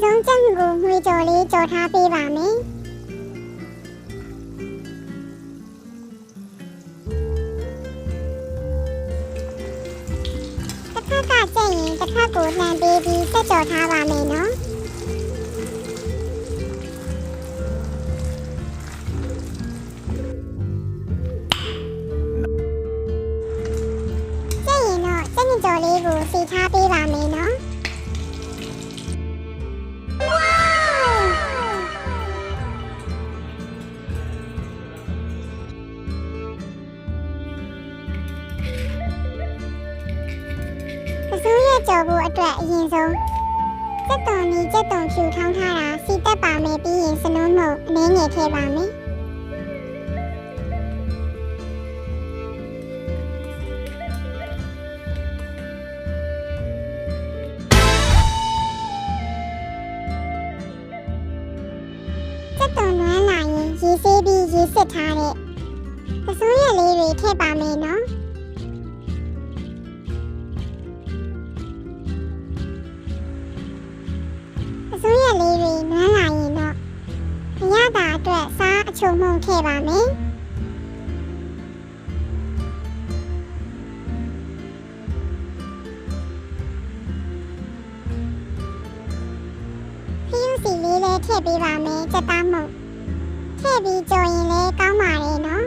ဆုံးကြက်ကိုငွေကြော်လေးကြော်ထားပေးပါမယ်တစ်ခါကကြက်ရင်တစ်ခါကိုလှန်ပေးပြီးဆက်ကြော်ထားပါမယ်နော်ကြော်လေးကိုစီထားပေးပါမယ်နော်ပစိုးရကြော်ဖို့အတွက်အရင်ဆုံးကြက်သွန်နီကြက်သွန်ဖြူထောင်းထားတာစီတက်ပါမယ်ပြီးရင်စနုံးမုတ်အနည်းငယ်ထည့်ပါမယ်ရေဆေးပြီးရေစစ်ထားတဲ့ပစိုးရလေးတွေထည့်ပါမယ်နော်ပစိုးရလေးတွေနွမ်းလာရင်တော့အရသာအတွက်စားအချုံမှုန့်ထည့်ပါမယ်ဖျူးစီလေးလည်းထည့်ပေးပါမယ်ကြက်သားမှုန့်ထည့်ပြီးကြော်ရင်လည်းကောင်းပါတယ်နော်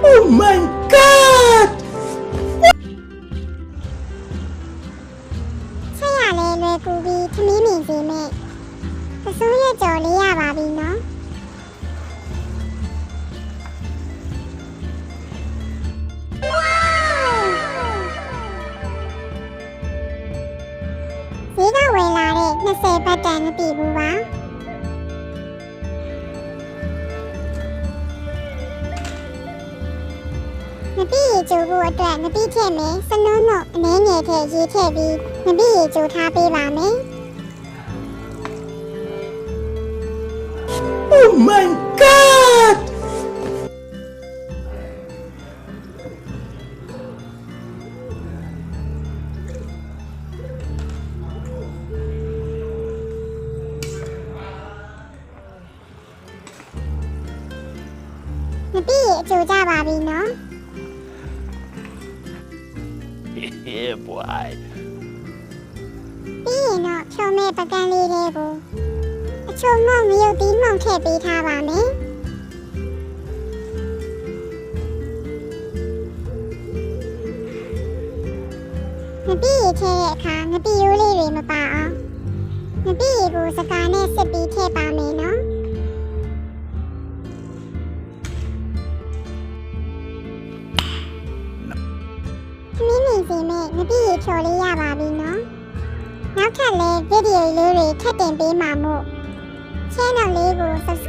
Oh my god ဆက်ရလဲလွယ်ကူပြီးထမင်းမြင်စေမဲ့ပစိုးရကြော်လေးရပါပြီနော်ဈေးကဝယ်လာတဲ့20ဘတ်တန်မပြည့်ဘူးပါငပိရေချိုးဖို့အတွက်ငပိထည့်မယ်စနုံးမုတ်အနည်းငယ်ထည့်ရေးထည့်ပြီးငပိရေချိုးထားပေးပါမယ် Oh my god ငပိရေအချိုးကြပါပြီနော် Yeah boy ပြီးရင်တော့ဖြောမဲ့ပကန်းလေးတွေကိုအချို့မုံမရုပ်သီးမုံထည့်ပေးထားပါမယ်ငပိရေထည့်တဲ့အခါငပိရိုးလေးတွေမပါအောင်ငပိရေကိုစကားနဲ့စစ်ပြီးထည့်ပါမယ်နော်သမီးမြင်စီမဲ့ငပိရေဖြော်လေးရပါပြီနော်နောက်ထပ်လည်းဗီဒီယိုလေးတွေထပ်တင်ပေးမှာမို့ channel လေးကို subscribe